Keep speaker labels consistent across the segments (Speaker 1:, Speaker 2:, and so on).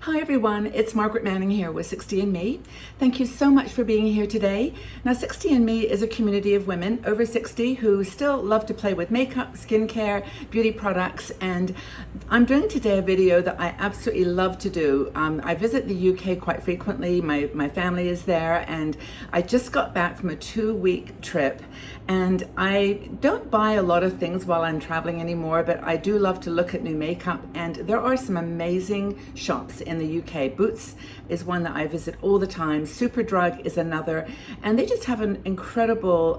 Speaker 1: Hi everyone, it's Margaret Manning here with 60andMe. Thank you so much for being here today. Now 60andMe is a community of women over 60 who still love to play with makeup, skincare, beauty products, and I'm doing today a video that I absolutely love to do. I visit the UK quite frequently, my family is there, and I just got back from a 2-week trip, and I don't buy a lot of things while I'm traveling anymore, but I do love to look at new makeup, and there are some amazing shops in the UK. Boots is one that I visit all the time. Superdrug is another, and they just have an incredible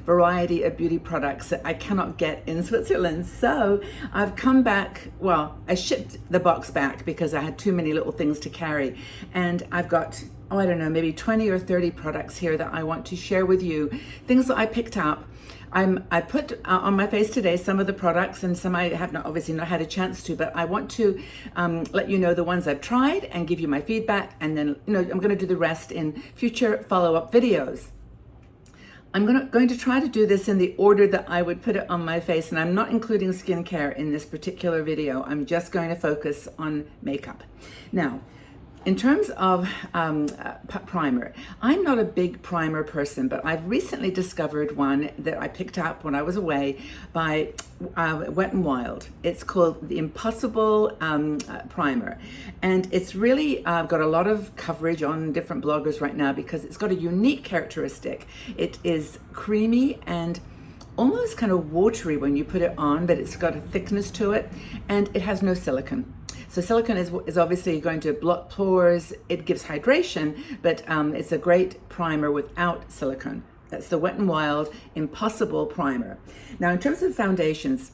Speaker 1: variety of beauty products that I cannot get in Switzerland. So I've come back, well, I shipped the box back because I had too many little things to carry, and I've got, oh, I don't know, maybe 20 or 30 products here that I want to share with you, things that I picked up. I put on my face today some of the products, and some I have not obviously not had a chance to, but I want to let you know the ones I've tried and give you my feedback, and then I'm going to do the rest in future follow-up videos. I'm going to try to do this in the order that I would put it on my face, and I'm not including skincare in this particular video. I'm just going to focus on makeup. Now, in terms of primer, I'm not a big primer person, but I've recently discovered one that I picked up when I was away by Wet n Wild. It's called the Impossible Primer, and it's really got a lot of coverage on different bloggers right now because it's got a unique characteristic. It is creamy and almost kind of watery when you put it on, but it's got a thickness to it, and it has no silicone. So silicone is obviously going to block pores. It gives hydration, but it's a great primer without silicone. That's the Wet n Wild Impossible Primer. Now, in terms of foundations,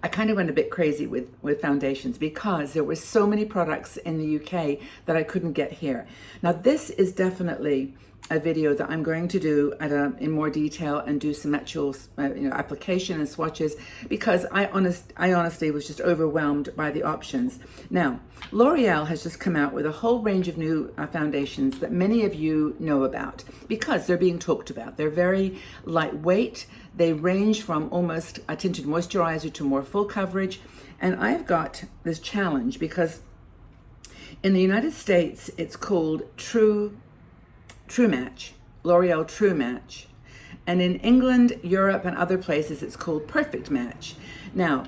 Speaker 1: I kind of went a bit crazy with foundations because there were so many products in the UK that I couldn't get here. Now, this is definitely a video that I'm going to do in more detail and do some actual application and swatches, because I honestly was just overwhelmed by the options. Now, L'Oreal has just come out with a whole range of new foundations that many of you know about because they're being talked about. They're very lightweight. They range from almost a tinted moisturizer to more full coverage. And I've got this challenge because in the United States, it's called True Match, L'Oreal True Match. And in England, Europe, and other places, it's called Perfect Match. Now,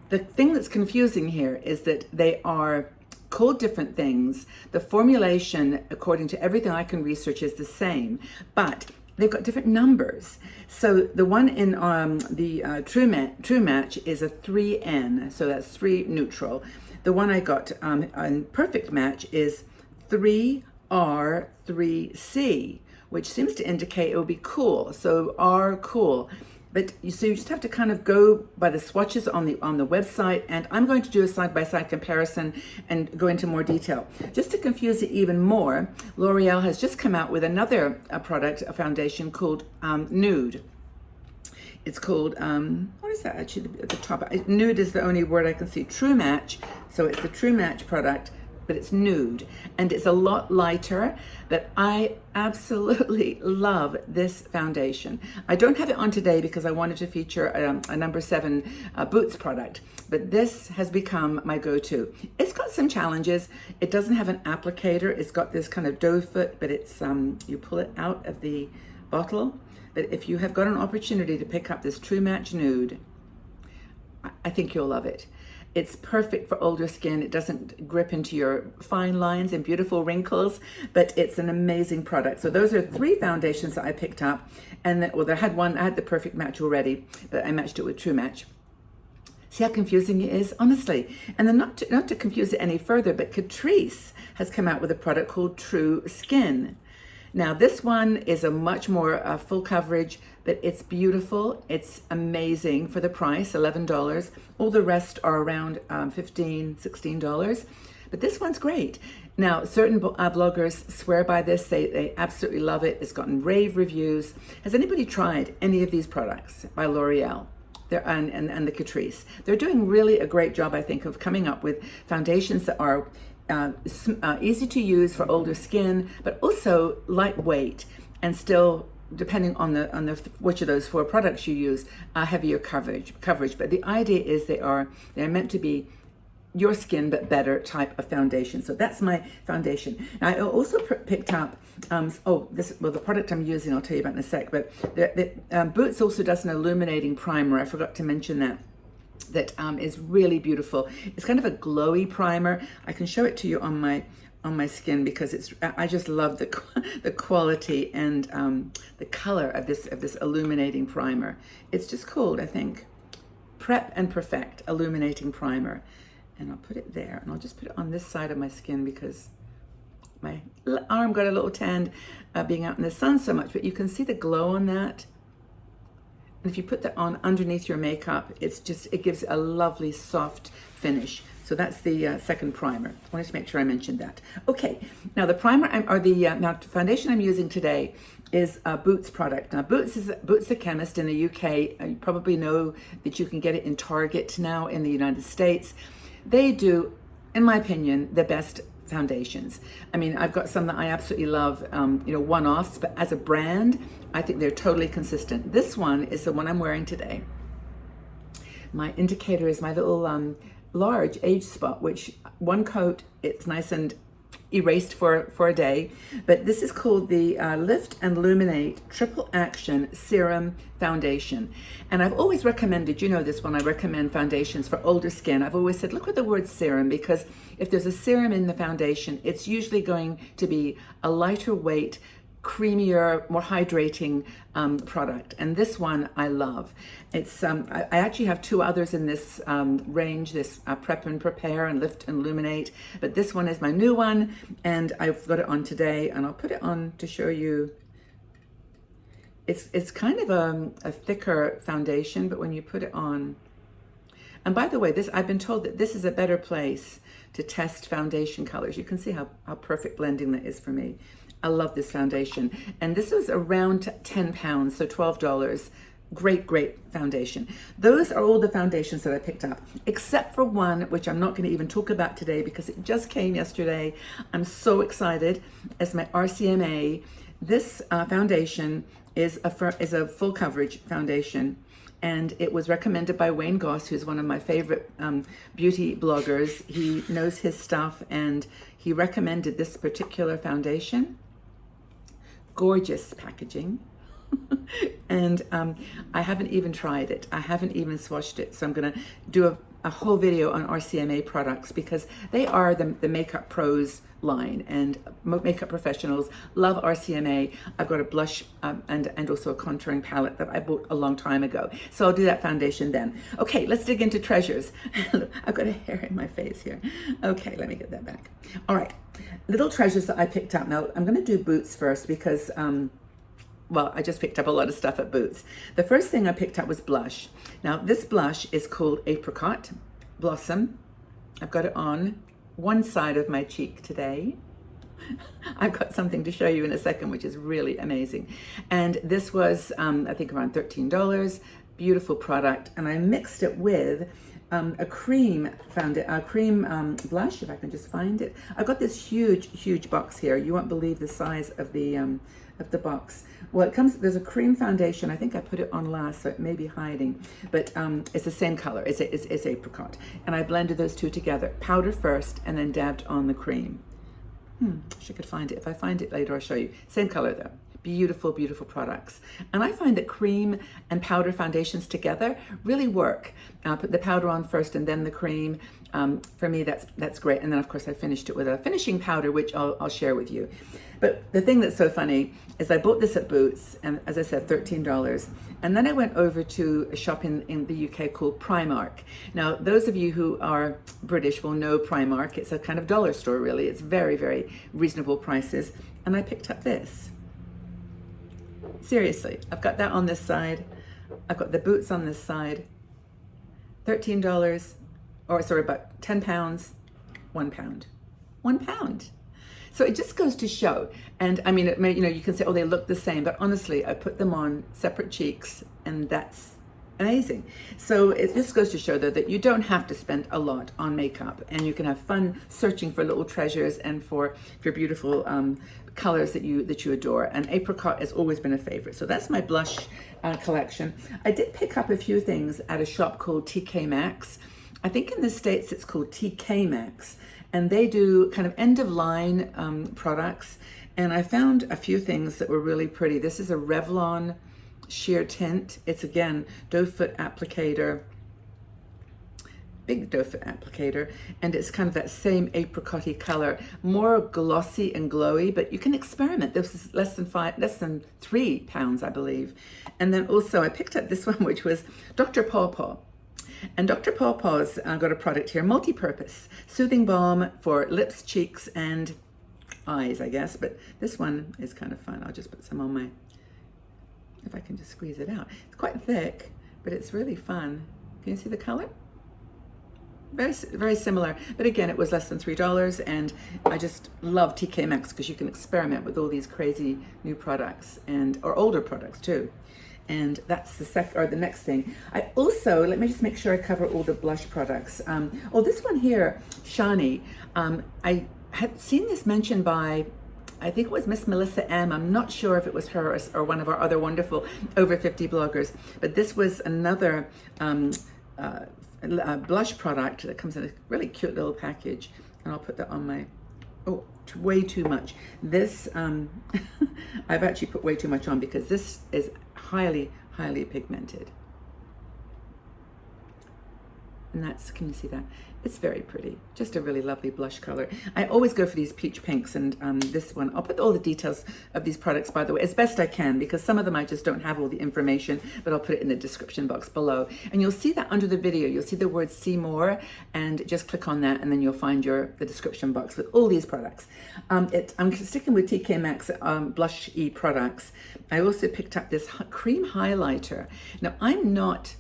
Speaker 1: the thing that's confusing here is that they are called different things. The formulation, according to everything I can research, is the same, but they've got different numbers. So the one in the True Match is a 3N, so that's 3 neutral. The one I got on Perfect Match is 3R3C, which seems to indicate it will be cool. So R cool. But you just have to kind of go by the swatches on the website, and I'm going to do a side-by-side comparison and go into more detail. Just to confuse it even more, L'Oreal has just come out with another product, a foundation called Nude. It's called, what is that actually at the top? Nude is the only word I can see. True Match, so it's the True Match product, but it's nude, and it's a lot lighter, but I absolutely love this foundation. I don't have it on today because I wanted to feature a number 7 Boots product, but this has become my go-to. It's got some challenges. It doesn't have an applicator. It's got this kind of doe foot, but it's you pull it out of the bottle. But if you have got an opportunity to pick up this True Match Nude, I think you'll love it. It's perfect for older skin. It doesn't grip into your fine lines and beautiful wrinkles, but it's an amazing product. So those are 3 foundations that I picked up. And then, well, I had the Perfect Match already, but I matched it with True Match. See how confusing it is, honestly. And then not to confuse it any further, but Catrice has come out with a product called True Skin. Now, this one is a much more full coverage, but it's beautiful. It's amazing for the price, $11. All the rest are around $15, $16. But this one's great. Now, certain bloggers swear by this. They absolutely love it. It's gotten rave reviews. Has anybody tried any of these products by L'Oreal? And the Catrice? They're doing really a great job, I think, of coming up with foundations that are easy to use for older skin, but also lightweight and still, depending on the which of those 4 products you use, heavier coverage. But the idea is they're meant to be your skin but better type of foundation. So that's my foundation. Now I also picked up the product I'm using I'll tell you about in a sec, but Boots also does an illuminating primer. I forgot to mention that is really beautiful. It's kind of a glowy primer. I can show it to you on my skin because I just love the quality and the color of this illuminating primer. It's just called, I think, Prep and Perfect Illuminating Primer. And I'll put it there, and I'll just put it on this side of my skin because my arm got a little tanned being out in the sun so much, but you can see the glow on that. And if you put that on underneath your makeup, it gives a lovely soft finish. So that's the second primer. I wanted to make sure I mentioned that. Okay, now the primer foundation I'm using today is a Boots product. Now Boots the chemist in the UK. You probably know that you can get it in Target now in the United States. They do, in my opinion, the best foundations. I mean, I've got some that I absolutely love, one-offs, but as a brand, I think they're totally consistent. This one is the one I'm wearing today. My indicator is my little large age spot, which one coat, it's nice and erased for a day, but this is called the Lift and Luminate Triple Action Serum Foundation. And I've always recommended, you know this, when I recommend foundations for older skin, I've always said, look at the word serum, because if there's a serum in the foundation, it's usually going to be a lighter weight, creamier, more hydrating product. And this one I love. It's I actually have two others in this range, this Prep and Prepare and Lift and Illuminate, but this one is my new one, and I've got it on today, and I'll put it on to show you. It's kind of a thicker foundation, but when you put it on, and by the way, I've been told that this is a better place to test foundation colors. You can see how perfect blending that is for me. I love this foundation. And this was around 10 pounds, so $12. Great foundation. Those are all the foundations that I picked up, except for one, which I'm not going to even talk about today because it just came yesterday. I'm so excited. It's my RCMA. This foundation is a full coverage foundation. And it was recommended by Wayne Goss, who's one of my favorite beauty bloggers. He knows his stuff, and he recommended this particular foundation. Gorgeous packaging. And I haven't even tried it. I haven't even swatched it. So I'm going to do a whole video on RCMA products because they are the makeup pros line, and makeup professionals love RCMA. I've got a blush and also a contouring palette that I bought a long time ago. So I'll do that foundation then. Okay, let's dig into treasures. I've got a hair in my face here. Okay, let me get that back. All right, little treasures that I picked up. Now I'm going to do Boots first because I just picked up a lot of stuff at Boots. The first thing I picked up was blush. Now this blush is called Apricot Blossom. I've got it on one side of my cheek today. I've got something to show you in a second, which is really amazing. And this was, I think, around $13. Beautiful product. And I mixed it with a cream blush, if I can just find it. I've got this huge box here. You won't believe the size of the box. Well, there's a cream foundation. I think I put it on last, so it may be hiding, but it's the same color. It's Apricot. And I blended those two together. Powder first, and then dabbed on the cream. Wish I could find it. If I find it later, I'll show you. Same color though. Beautiful products. And I find that cream and powder foundations together really work. I'll put the powder on first and then the cream. For me, that's great. And then of course I finished it with a finishing powder, which I'll share with you. But the thing that's so funny is I bought this at Boots, and as I said, $13. And then I went over to a shop in the UK called Primark. Now, those of you who are British will know Primark. It's a kind of dollar store, really. It's very reasonable prices. And I picked up this. Seriously, I've got that on this side. I've got the Boots on this side. $13, or sorry, about 10 pounds, 1 pound. 1 pound. So it just goes to show. And I mean, you can say, oh, they look the same, but honestly, I put them on separate cheeks, and that's amazing. So it just goes to show, though, that you don't have to spend a lot on makeup, and you can have fun searching for little treasures and for beautiful colors that you adore. And Apricot has always been a favorite. So that's my blush collection. I did pick up a few things at a shop called TK Max. I think in the States it's called TK Max, and they do kind of end of line products. And I found a few things that were really pretty. This is a Revlon sheer tint. It's again doe foot applicator, big doe foot applicator, and it's kind of that same apricot-y color, more glossy and glowy, but you can experiment. This is less than 3 pounds, I believe. And then also I picked up this one, which was Dr. Paw Paw. And Dr. Paw Paw's got a product here, multi-purpose, soothing balm for lips, cheeks, and eyes, I guess. But this one is kind of fun. I'll just put some on my, if I can just squeeze it out. It's quite thick, but it's really fun. Can you see the color? Very, very similar, but again, it was less than $3, and I just love TK Max because you can experiment with all these crazy new products or older products too. And that's the next thing. I also, let me just make sure I cover all the blush products. This one here, Shani. I had seen this mentioned by, I think it was Miss Melissa M. I'm not sure if it was her or one of our other wonderful over 50 bloggers, but this was another blush product that comes in a really cute little package, and I'll put that on my, way too much. This, I've actually put way too much on because this is highly, highly pigmented. And that's, can you see that? It's very pretty, just a really lovely blush color. I always go for these peach pinks, and this one, I'll put all the details of these products, by the way, as best I can, because some of them I just don't have all the information, but I'll put it in the description box below. And you'll see that under the video, you'll see the word see more, and just click on that, and then you'll find the description box with all these products. I'm sticking with TK Max blush-y products. I also picked up this cream highlighter. Now, I'm not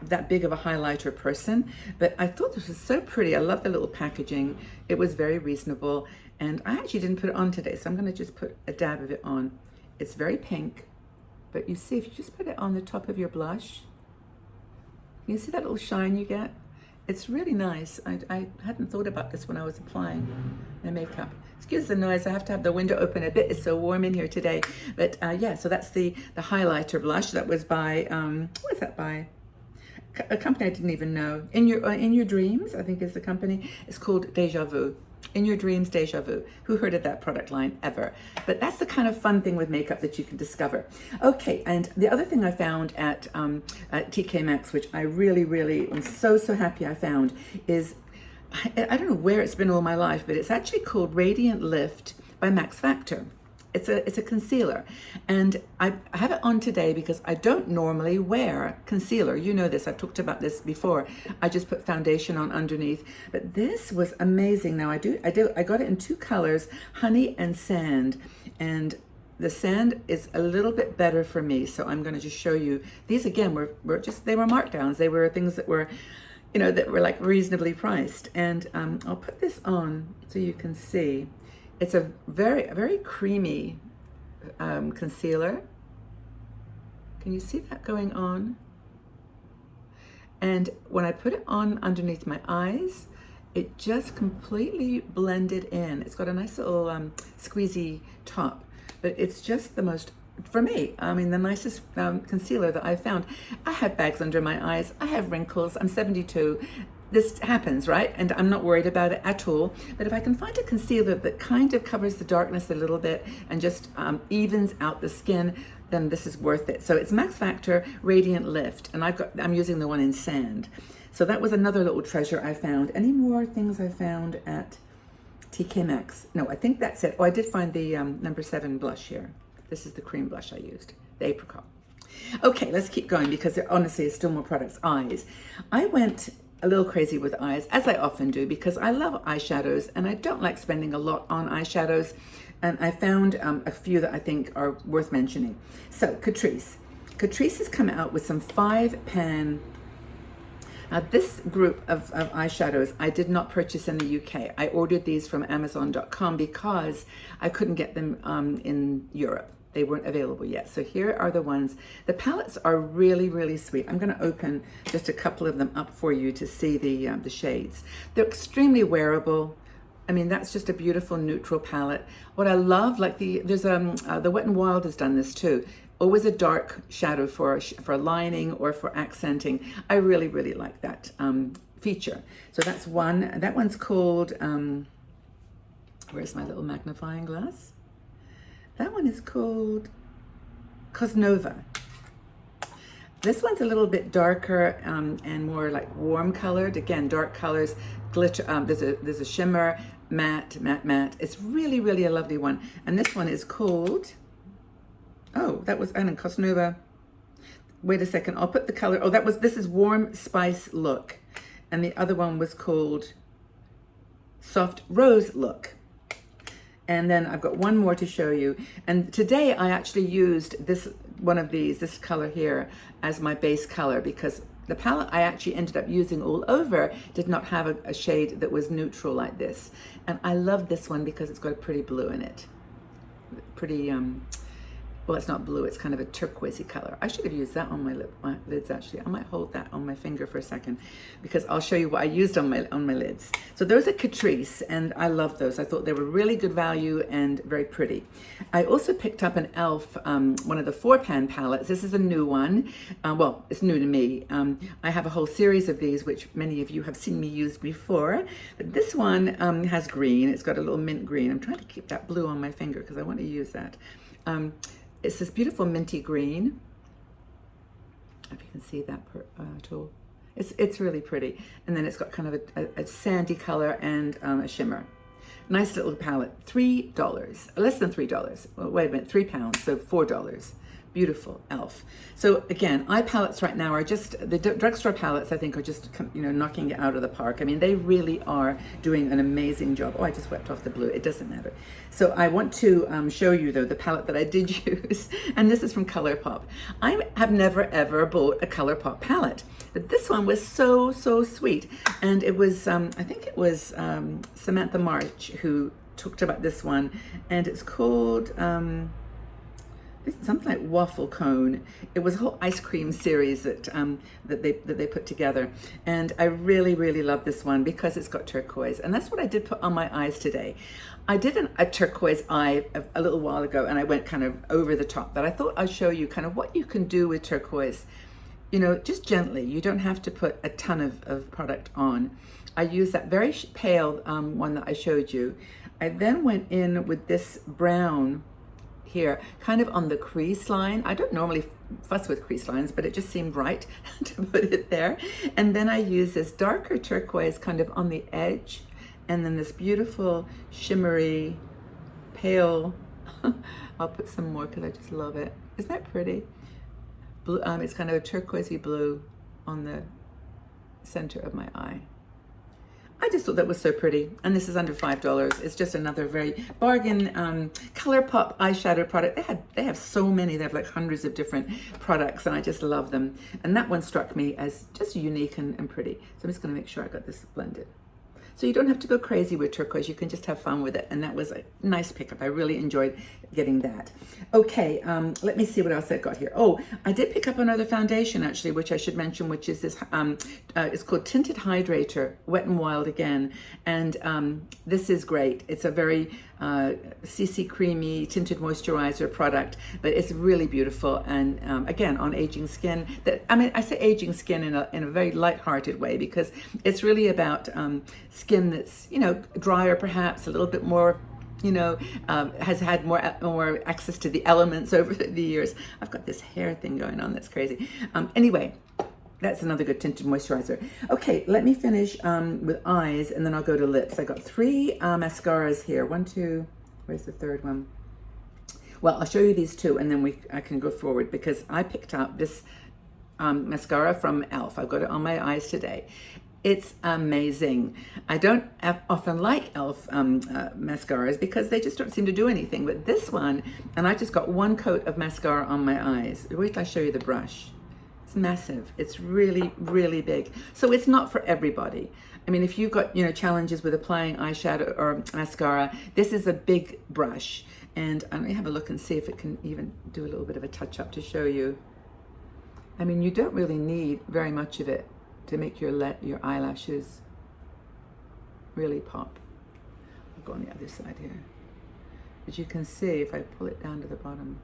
Speaker 1: that big of a highlighter person, but I thought this was so pretty. I love the little packaging. It was very reasonable, and I actually didn't put it on today, so I'm going to just put a dab of it on. It's very pink, but you see, if you just put it on the top of your blush, you see that little shine you get? It's really nice. I hadn't thought about this when I was applying my makeup. Excuse the noise, I have to have the window open a bit. It's so warm in here today. But yeah, so that's the highlighter blush. That was by, what was that by? A company I didn't even know. In Your Dreams, I think is the company. It's called Deja Vu. In Your Dreams, Deja Vu. Who heard of that product line ever? But that's the kind of fun thing with makeup that you can discover. Okay, and the other thing I found at TK Maxx, which I really, really am so happy I found, is, I don't know where it's been all my life, but it's actually called Radiant Lift by Max Factor. It's a concealer, and I have it on today because I don't normally wear concealer. You know this, I've talked about this before. I just put foundation on underneath, but this was amazing. Now I got it in 2 colors, honey and sand, and the sand is a little bit better for me, so I'm going to just show you. These again were markdowns. They were things that were, that were like reasonably priced, and I'll put this on so you can see. It's a very, very creamy concealer. Can you see that going on? And when I put it on underneath my eyes, it just completely blended in. It's got a nice little squeezy top, but it's just the most, for me, the nicest concealer that I've found. I have bags under my eyes. I have wrinkles. I'm 72. This happens, right? And I'm not worried about it at all. But if I can find a concealer that kind of covers the darkness a little bit and just evens out the skin, then this is worth it. So it's Max Factor Radiant Lift, and I'm using the one in sand. So that was another little treasure I found. Any more things I found at TK Maxx? No, I think that's it. Oh, I did find the number 7 blush here. This is the cream blush I used, the Apricot. Okay, let's keep going because there honestly is still more products. Eyes. I went a little crazy with eyes, as I often do, because I love eyeshadows and I don't like spending a lot on eyeshadows. And I found a few that I think are worth mentioning. So Catrice has come out with some 5-pan. Now this group of eyeshadows I did not purchase in the UK. I ordered these from Amazon.com because I couldn't get them in Europe. They weren't available yet. So here are the ones. The palettes are really, really sweet. I'm going to open just a couple of them up for you to see the shades. They're extremely wearable. I mean, that's just a beautiful neutral palette. What I love, like the Wet n Wild has done this too. Always a dark shadow for lining or for accenting. I really, really like that feature. So that's one. That one's called, where's my little magnifying glass? That one is called Cosnova. This one's a little bit darker and more like warm colored. Again, dark colors, glitter. There's a shimmer, matte, matte, matte. It's really, really a lovely one. And this one is called, oh, that was, and Cosnova. Wait a second, I'll put the color. Oh, this is Warm Spice Look. And the other one was called Soft Rose Look. And then I've got one more to show you. And today I actually used this color here as my base color, because the palette I actually ended up using all over did not have a shade that was neutral like this. And I love this one because it's got a pretty blue in it. Pretty, well, it's not blue, it's kind of a turquoisey color. I should have used that on my lids actually. I might hold that on my finger for a second because I'll show you what I used on my lids. So those are Catrice, and I love those. I thought they were really good value and very pretty. I also picked up an e.l.f. One of the 4-pan palettes. This is a new one. Well, it's new to me. I have a whole series of these, which many of you have seen me use before. But this one has green. It's got a little mint green. I'm trying to keep that blue on my finger because I want to use that. It's this beautiful minty green. If you can see that tool. It's really pretty. And then it's got kind of a sandy color and a shimmer. Nice little palette. $3. Less than $3. Well, wait a minute, £3, so $4. Beautiful e.l.f. So again, eye palettes right now are just, the drugstore palettes I think are just, knocking it out of the park. I mean, they really are doing an amazing job. Oh, I just wiped off the blue. It doesn't matter. So I want to show you though the palette that I did use, and this is from ColourPop. I have never ever bought a ColourPop palette, but this one was so sweet, and it was I think it was Samantha March who talked about this one, and it's called something like waffle cone. It was a whole ice cream series that they put together, and I really love this one because it's got turquoise, and that's what I did put on my eyes today. I did a turquoise eye a little while ago, and I went kind of over the top, but I thought I'd show you kind of what you can do with turquoise, just gently. You don't have to put a ton of product on. I used that very pale one that I showed you. I then went in with this brown here, kind of on the crease line. I don't normally fuss with crease lines, but it just seemed right to put it there. And then I use this darker turquoise kind of on the edge, and then this beautiful shimmery pale. I'll put some more because I just love it. Isn't that pretty? Blue, it's kind of a turquoisey blue on the center of my eye. I just thought that was so pretty, and this is under $5. It's just another very bargain ColourPop eyeshadow product. They have so many. They have like hundreds of different products, and I just love them. And that one struck me as just unique and pretty. So I'm just going to make sure I got this blended. So you don't have to go crazy with turquoise. You can just have fun with it, and that was a nice pickup. I really enjoyed getting that. Okay, let me see what else I've got here. Oh, I did pick up another foundation actually, which I should mention, which is this. It's called Tinted Hydrator, Wet n Wild again, and this is great. It's a very CC creamy tinted moisturizer product, but it's really beautiful, and again on aging skin. I say aging skin in a very light-hearted way, because it's really about skin that's drier, perhaps a little bit more has had more access to the elements over the years. I've got this hair thing going on that's crazy. Anyway, that's another good tinted moisturizer. Okay, let me finish with eyes, and then I'll go to lips. I got 3 mascaras here. 1, 2, where's the third one? Well, I'll show you these 2, and then I can go forward, because I picked up this mascara from e.l.f. I've got it on my eyes today. It's amazing. I don't often like e.l.f. Mascaras because they just don't seem to do anything, but this one, and I just got 1 coat of mascara on my eyes. Wait till I show you the brush. It's massive. It's really big. So it's not for everybody. I mean, if you've got challenges with applying eyeshadow or mascara, this is a big brush. And let me have a look and see if it can even do a little bit of a touch up to show you. I mean, you don't really need very much of it to make your eyelashes really pop. I'll go on the other side here. But you can see, if I pull it down to the bottom,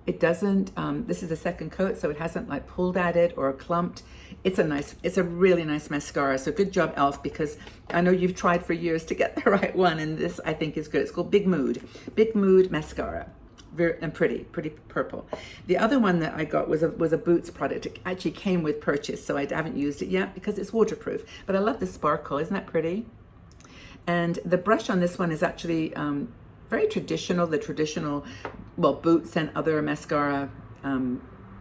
Speaker 1: it's not going to It doesn't, this is a second coat, so it hasn't like pulled at it or clumped. It's a really nice mascara. So good job, e.l.f., because I know you've tried for years to get the right one, and this I think is good. It's called Big Mood Mascara. Very, and pretty purple. The other one that I got was a Boots product. It actually came with purchase, so I haven't used it yet because it's waterproof. But I love the sparkle. Isn't that pretty? And the brush on this one is actually very traditional, the traditional, well, Boots and other mascara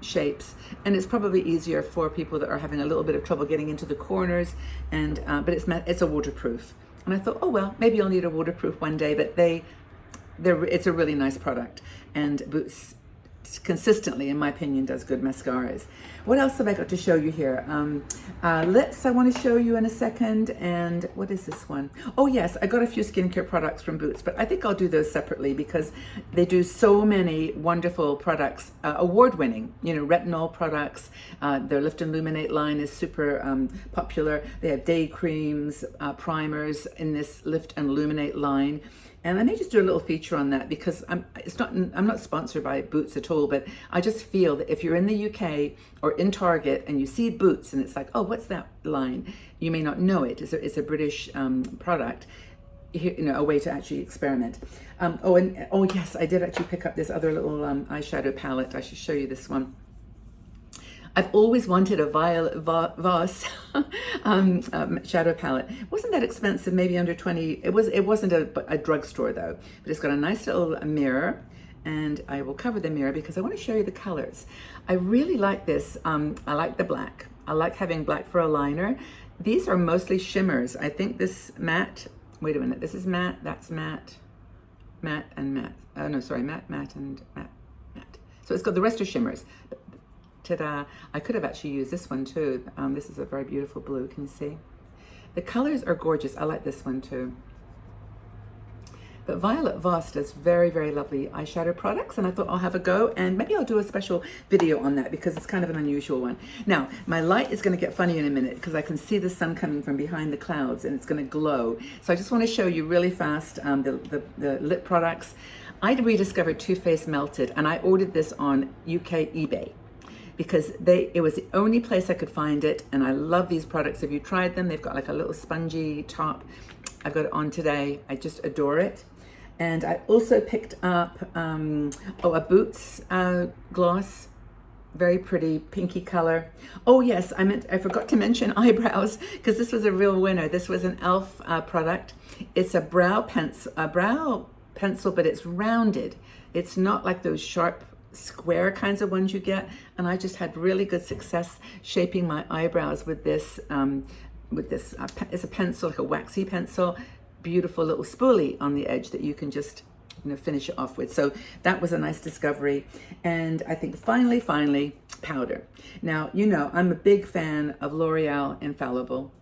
Speaker 1: shapes. And it's probably easier for people that are having a little bit of trouble getting into the corners. And but it's a waterproof. And I thought, oh well, maybe I'll need a waterproof one day. But it's a really nice product. And Boots consistently, in my opinion, does good mascaras. What else have I got to show you here? Lips I want to show you in a second. And what is this one? Oh yes, I got a few skincare products from Boots, but I think I'll do those separately because they do so many wonderful products, award-winning, you know, retinol products. Their Lift and Luminate line is super popular. They have day creams, primers in this Lift and Luminate line. And I may just do a little feature on that because I'm not sponsored by Boots at all, but I just feel that if you're in the UK or in Target and you see Boots and it's like, oh, what's that line? You may not know it. It's a British product, you know, a way to actually experiment. Oh yes, I did actually pick up this other little eyeshadow palette. I should show you this one. I've always wanted a Violet Voss shadow palette. It wasn't that expensive, maybe under 20. It wasn't a drugstore though, but it's got a nice little mirror, and I will cover the mirror because I want to show you the colors. I really like this. I like the black. I like having black for a liner. These are mostly shimmers. I think this matte, wait a minute, this is matte, that's matte, matte and matte. No, sorry, matte, matte and matte, matte. So it's got the rest are shimmers. Ta-da. I could have actually used this one too. This is a very beautiful blue, can you see? The colors are gorgeous. I like this one too. But Violet Voss does very, very lovely eyeshadow products, and I thought I'll have a go, and maybe I'll do a special video on that because it's kind of an unusual one. Now, my light is going to get funny in a minute because I can see the sun coming from behind the clouds and it's going to glow. So I just want to show you really fast the lip products. I rediscovered Too Faced Melted, and I ordered this on UK eBay, because it was the only place I could find it, and I love these products. Have you tried them? They've got like a little spongy top. I've got it on today. I just adore it. And I also picked up a Boots gloss, very pretty pinky color. Oh yes, I forgot to mention eyebrows because this was a real winner. This was an e.l.f. Product. It's a brow pencil, but it's rounded. It's not like those sharp square kinds of ones you get, and I just had really good success shaping my eyebrows with this it's a pencil, like a waxy pencil, beautiful little spoolie on the edge that you can just, you know, finish it off with. So that was a nice discovery. And I think finally powder. Now, you know, I'm a big fan of L'Oreal Infallible.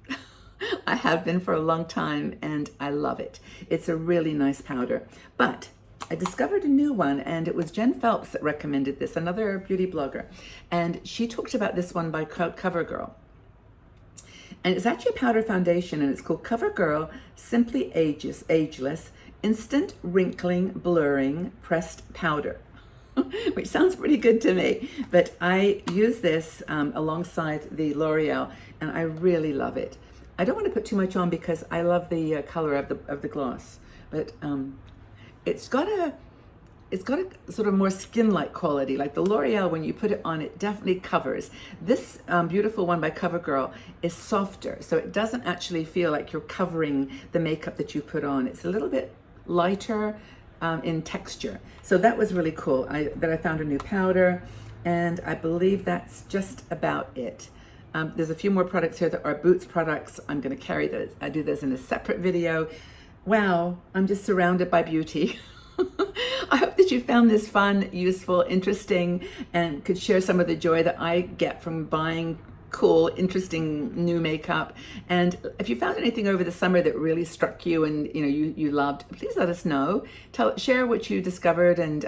Speaker 1: I have been for a long time and I love it. It's a really nice powder, but I discovered a new one, and it was Jen Phelps that recommended this, another beauty blogger. And she talked about this one by CoverGirl. And it's actually a powder foundation, and it's called CoverGirl Simply Ageless Instant Wrinkling Blurring Pressed Powder, which sounds pretty good to me. But I use this alongside the L'Oreal, and I really love it. I don't want to put too much on because I love the color of the gloss, but it's got a sort of more skin-like quality. Like the L'Oreal, when you put it on, it definitely covers. This beautiful one by CoverGirl is softer, so it doesn't actually feel like you're covering the makeup that you put on. It's a little bit lighter in texture. So that was really cool. I found a new powder, and I believe that's just about it. There's a few more products here that are Boots products. I'm going to carry those. I do those in a separate video. Wow, I'm just surrounded by beauty. I hope that you found this fun, useful, interesting, and could share some of the joy that I get from buying cool, interesting new makeup. And if you found anything over the summer that really struck you and you loved, please let us know. Share what you discovered, and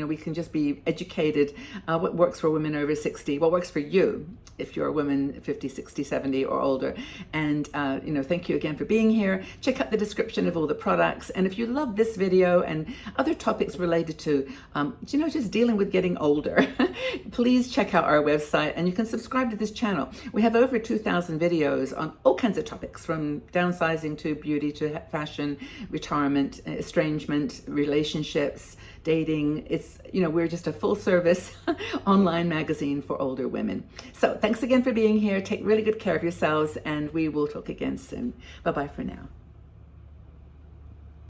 Speaker 1: we can just be educated. What works for women over 60? What works for you if you're a woman 50, 60, 70 or older? And thank you again for being here. Check out the description of all the products. And if you love this video and other topics related to just dealing with getting older, please check out our website, and you can subscribe to this channel. We have over 2,000 videos on all kinds of topics, from downsizing to beauty to fashion, retirement, estrangement, relationships, dating. It's, we're just a full service online magazine for older women. So thanks again for being here. Take really good care of yourselves, and we will talk again soon. Bye-bye for now.